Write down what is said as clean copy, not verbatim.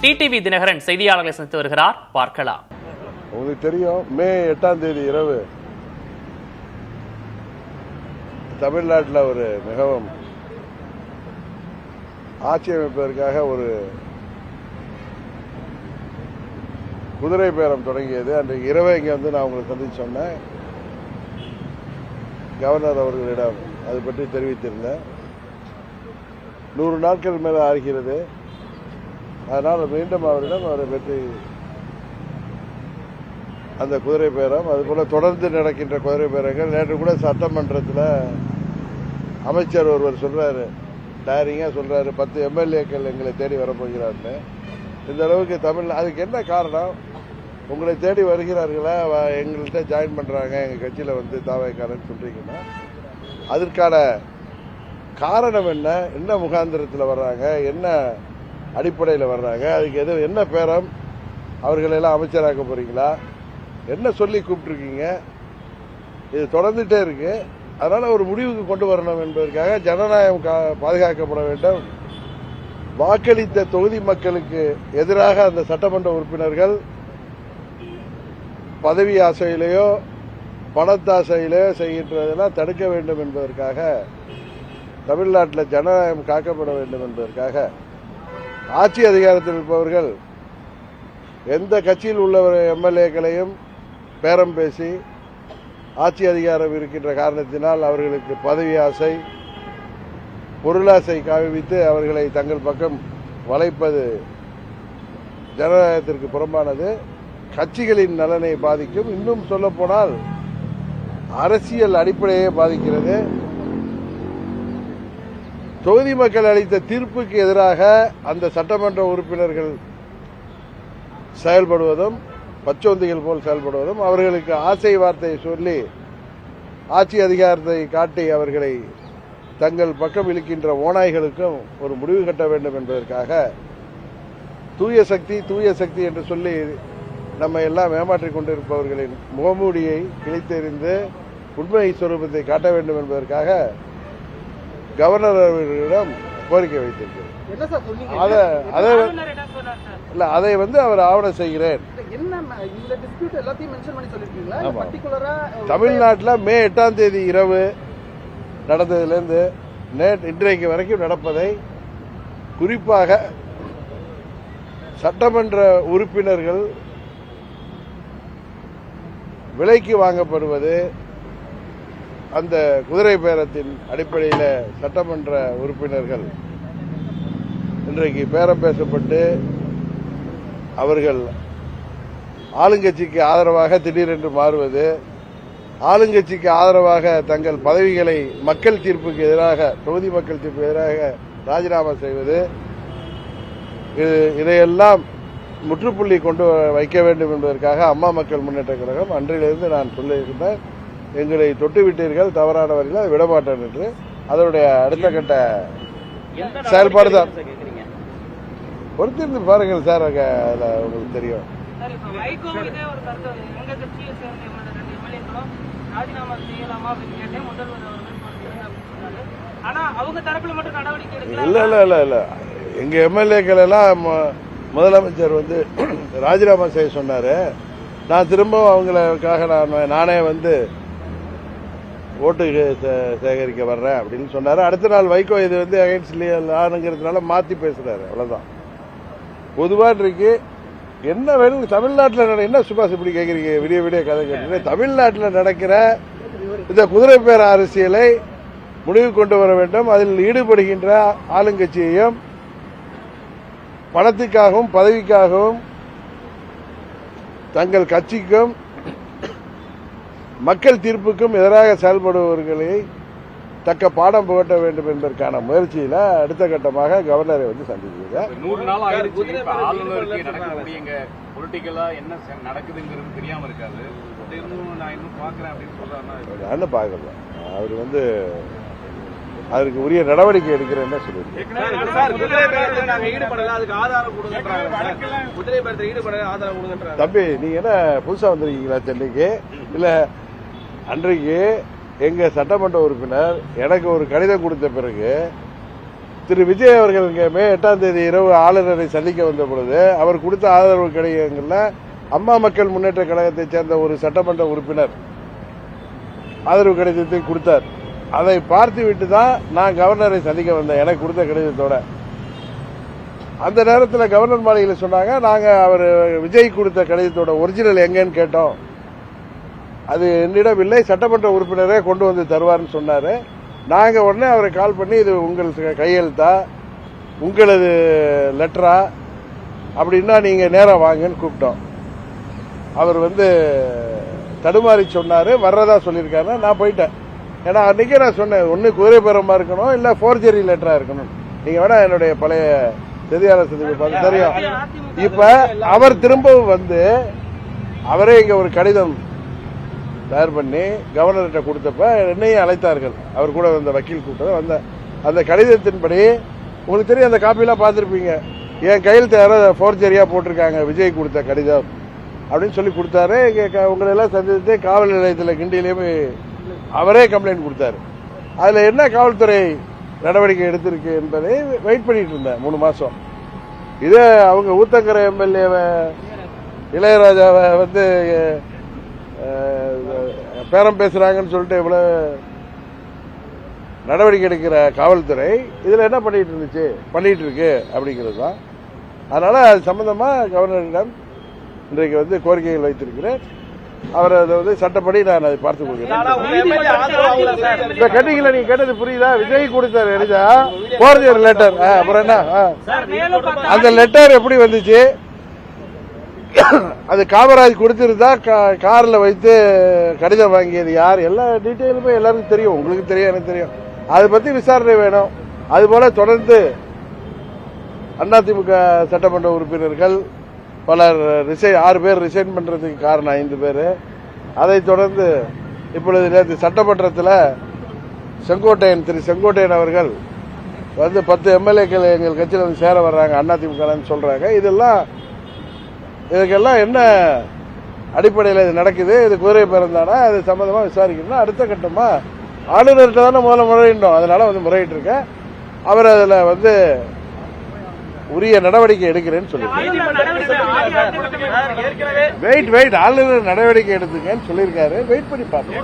TTV Dinakaran செய்தியாளர்களை சந்தித்து வருகிறார், பார்க்கலாம். உங்களுக்கு தெரியும், மே 8ஆம் தேதி இரவு தமிழ்நாட்டில் ஒரு மிகவும் ஆட்சி அமைப்பதற்காக ஒரு குதிரை பேரம் தொடங்கியது. அன்றைக்கு இரவே இங்கே வந்து நான் உங்களுக்கு சந்திச்சு சொன்னேன். கவர்னர் அவர்களிடம் அது பற்றி தெரிவித்திருந்தேன். 100 நாட்கள் மேலே ஆகிறது. அதனால் மீண்டும் அவரிடம் அவரை பற்றி அந்த குதிரை பேரம், அதுபோல தொடர்ந்து நடக்கின்ற குதிரை பேரங்கள். நேற்று கூட சட்டமன்றத்தில் அமைச்சர் ஒருவர் சொல்றாரு, டைரிங்கா சொல்றாரு, 10 எம்எல்ஏக்கள் எங்களை தேடி வரப்போகிறார்னு. இந்த அளவுக்கு அதுக்கு என்ன காரணம்? உங்களை தேடி வருகிறார்களா, எங்கள்கிட்ட ஜாயின் பண்றாங்க, எங்க கட்சியில வந்து தாவைக்காரன்னு சொல்றீங்கன்னா அதற்கான காரணம் என்ன? என்ன முகாந்திரத்தில் வர்றாங்க, என்ன அடிப்படையில் வர்றாங்க, அதுக்கு என்ன பேரம்? அவர்களெல்லாம் அமைச்சராக்க போறீங்களா? என்ன சொல்லி கூப்பிட்டுருக்கீங்க? இது தொடர்ந்துட்டே இருக்கு. அதனால ஒரு முடிவுக்கு கொண்டு வரணும் என்பதற்காக ஜனநாயகம் பாதுகாக்கப்பட வேண்டும். வாக்களித்த தொகுதி மக்களுக்கு எதிராக அந்த சட்டமன்ற உறுப்பினர்கள் பதவி ஆசையிலேயோ பணத்தாசையிலேயோ செய்கின்றதெல்லாம் தடுக்க வேண்டும் என்பதற்காக, தமிழ்நாட்டில் ஜனநாயகம் காக்கப்பட வேண்டும் என்பதற்காக ஆட்சி அதிகாரத்தில் இருப்பவர்கள் எந்த கட்சியில் உள்ள எம்எல்ஏக்களையும் பேரம் பேசி ஆட்சி அதிகாரம் இருக்கின்ற காரணத்தினால் அவர்களுக்கு பதவி ஆசை, பொருளாசை காவித்து அவர்களை தங்கள் பக்கம் வளைப்பது ஜனநாயகத்திற்கு புறம்பானது. கட்சிகளின் நலனை பாதிக்கும். இன்னும் சொல்ல போனால் அரசியல் அடிப்படையே பாதிக்கிறது. தொகுதி மக்கள் அளித்த தீர்ப்புக்கு எதிராக அந்த சட்டமன்ற உறுப்பினர்கள் செயல்படுவதும், பச்சோந்திகள் போல் செயல்படுவதும், அவர்களுக்கு ஆசை வார்த்தையை சொல்லி ஆட்சி அதிகாரத்தை காட்டி அவர்களை தங்கள் பக்கம் இழுக்கின்ற ஓநாய்களுக்கும் ஒரு முடிவு கட்ட வேண்டும் என்பதற்காக தூய சக்தி என்று சொல்லி நம்ம எல்லாம் ஏமாற்றிக் கொண்டிருப்பவர்களின் முகமூடியை கிழித்தெறிந்து உண்மை சொரூபத்தை காட்ட வேண்டும் என்பதற்காக கவர்னர் அவர்களிடம் கோரிக்கை வைத்திருக்கிறார். அதை அவர் ஆவணம் செய்கிறேன். தமிழ்நாட்டில் மே 8ஆம் தேதி இரவு நடந்ததிலிருந்து இன்றைக்கு வரைக்கும் நடப்பதை, குறிப்பாக சட்டமன்ற உறுப்பினர்கள் விலைக்கு வாங்கப்படுவது, அந்த குதிரை பேரத்தின் அடிப்படையில் சட்டமன்ற உறுப்பினர்கள் இன்றைக்கு பேரம் பேசப்பட்டு அவர்கள் ஆளுங்கட்சிக்கு ஆதரவாக திடீரென்று மாறுவது, ஆளுங்கட்சிக்கு ஆதரவாக தங்கள் பதவிகளை மக்கள் தீர்ப்புக்கு எதிராக, தொகுதி மக்கள் தீர்ப்புக்கு எதிராக ராஜினாமா செய்வது, இதையெல்லாம் முற்றுப்புள்ளி கொண்டு வைக்க வேண்டும் என்பதற்காக அம்மா மக்கள் முன்னேற்ற கழகம் அன்றிலிருந்து நான் சொல்லியிருந்தேன், எங்களை தொட்டுவிட்டீர்கள், தவறானவர்கள், அதை விடமாட்டேன் என்று. அதனுடைய அடுத்த கட்ட செயல்பாடு தான். பொறுத்திருந்து பாருங்கள் சார், உங்களுக்கு தெரியும். இல்ல எங்க எம்எல்ஏக்கள் எல்லாம் முதலமைச்சர் வந்து ராஜினாமா செய்ய சொன்னாரு. நான் திரும்பவும் அவங்களுக்காக நானே வந்து ஓட்டு சேகரிக்க வர்றேன் அப்படின்னு சொன்னாரு. அடுத்த நாள் வைகோ இது வந்து அகைன்ஸ்ட் ஆனுங்கிறதுனால மாத்தி பேசுறாரு. அவ்வளவுதான். பொதுவா இன்றைக்கு என்ன வேணும் தமிழ்நாட்டில் என்ன சுபாஷ் இப்படி கேட்கறீங்க? விடிய கதை கேட்டு தமிழ்நாட்டில் நடக்கிற இந்த குதிரை பேர அரசியலை முடிவு கொண்டு வர வேண்டும். அதில் ஈடுபடுகின்ற ஆளுங்கட்சியையும் பணத்துக்காகவும் பதவிக்காகவும் தங்கள் கட்சிக்கும் மக்கள் தீர்ப்புக்கும் எதிராக செயல்படுபவர்களை தக்க பாடம் புகட்ட வேண்டும் என்பதற்கான முயற்சியில அடுத்த கட்டமாக கவர்னரை வந்து சந்திச்சிருக்காங்க. பாக்கல, அவர் வந்து அதற்கு உரிய நடவடிக்கை எடுக்கிறேன்னு சொல்லியிருக்கேன். தம்பி, நீங்க என்ன புதுசா வந்திருக்கீங்களா சென்னைக்கு? இல்ல, அன்றைக்கு எங்க சட்டமன்ற உறுப்பினர் எனக்கு ஒரு கடிதம் கொடுத்த பிறகு திரு விஜய் அவர்கள் மே 8ஆம் தேதி இரவு ஆளுநரை சந்திக்க வந்த பொழுது அவர் கொடுத்த ஆதரவு கடிதங்கள்ல அம்மா மக்கள் முன்னேற்ற கழகத்தைச் சேர்ந்த ஒரு சட்டமன்ற உறுப்பினர் ஆதரவு கடிதத்தை கொடுத்தார். அதை பார்த்து விட்டு தான் நான் கவர்னரை சந்திக்க வந்தேன், எனக்கு கொடுத்த கடிதத்தோட. அந்த நேரத்தில் கவர்னர் மாளிகையில் சொன்னாங்க, நாங்க அவர் விஜய் கொடுத்த கடிதத்தோட ஒரிஜினல் எங்கன்னு கேட்டோம். அது என்னிடம் இல்லை, சட்டமன்ற உறுப்பினரே கொண்டு வந்து தருவார்னு சொன்னாரு. நாங்க உடனே அவரை கால் பண்ணி, இது உங்கள் கையெழுத்தா உங்களது லெட்டரா அப்படின்னா நீங்க நேரம் வாங்கன்னு கூப்பிட்டோம். அவர் தடுமாறி சொன்னாரு, வர்றதா சொல்லியிருக்காரு. நான் போயிட்டேன். ஏன்னா அன்னைக்கே நான் சொன்னேன், ஒன்னு குதிரை பேரமா இருக்கணும், இல்ல போர்ஜரி லெட்டரா இருக்கணும். நீங்க வேணா என்னுடைய பழைய செய்தியாளர் சந்திப்பு பார்த்து தெரியும். இப்ப அவர் திரும்பவும் அவரே இங்க ஒரு கடிதம் தயார் பண்ணி கவர்னர்கிட்ட கொடுத்தப்ப என்னையும் அழைத்தார்கள். அவர் கூட வந்த வக்கீல் கூப்பிட்டு அந்த கடிதத்தின்படி உங்களுக்கு தெரியும், அந்த காப்பியெல்லாம் பார்த்துருப்பீங்க. என் கையெழுத்து யாரோ போர்ஜரியா போட்டிருக்காங்க, விஜய் கொடுத்த கடிதம் அப்படின்னு சொல்லி கொடுத்தாரு. உங்களை எல்லாம் சந்தித்து காவல் நிலையத்தில் கிண்டியிலேயே அவரே கம்ப்ளைண்ட் கொடுத்தாரு. அதுல என்ன காவல்துறை நடவடிக்கை எடுத்திருக்கு என்பதை வெயிட் பண்ணிட்டு இருந்தேன் 3 மாசம். இதே அவங்க ஊத்தங்கரை எம்எல்ஏ இளையராஜாவை பேரம் பேசுறாங்கன்னு சொல்லிட்டு இவ்வளவு நடவடிக்கை எடுக்கிற காவல்துறை இதுல என்ன பண்ணிட்டு இருக்கு அப்படிங்கிறது தான். அதனால அது சம்பந்தமா கவர்னரிடம் இன்றைக்கு கோரிக்கைகள் வைத்திருக்கிறேன். அவர் அதை சட்டப்படி நான் அதை பார்த்துக் கொள்கிறேன். இந்த கட்டிங்கள நீங்க கேட்டது புரியுதா? விஜய் கொடுத்தாரு எழுதா போர்ஜரி லெட்டர். அப்புறம் என்ன, அந்த லெட்டர் எப்படி வந்துச்சு? அது காமராஜ் கொடுத்திருந்தா கார்ல வைத்து கடிதம் வாங்கியது யார்? எல்லா டீட்டெயிலுமே எல்லாருக்கும் தெரியும், உங்களுக்கு தெரியும், எனக்கு தெரியும். அதை பத்தி விசாரணை வேணும். அதுபோல தொடர்ந்து அதிமுக சட்டமன்ற உறுப்பினர்கள் பலர் 6 பேர் ரிசைன் பண்றதுக்கு காரணம் 5 பேர். அதை தொடர்ந்து இப்பொழுது நேற்று சட்டமன்றத்தில் திரு செங்கோட்டையன் அவர்கள் 10 எம்எல்ஏக்கள் எங்கள் கட்சியில் சேர வர்றாங்க அதிமுக சொல்றாங்க. இதுக்கெல்லாம் என்ன அடிப்படையில் இது நடக்குது? இது குதிரை பேரந்தானா? அது சம்பந்தமா விசாரிக்கணும். அடுத்த கட்டமா ஆளுநர்கிட்ட தானே முதல்ல முறையிட்டோம். அதனால முறையிட்டு இருக்கேன். அவர் அதுல உரிய நடவடிக்கை எடுக்கிறேன்னு சொல்லியிருக்காரு. வெயிட் ஆளுநர் நடவடிக்கை எடுத்துங்கன்னு சொல்லியிருக்காரு. வெயிட் பண்ணி பார்ப்போம்.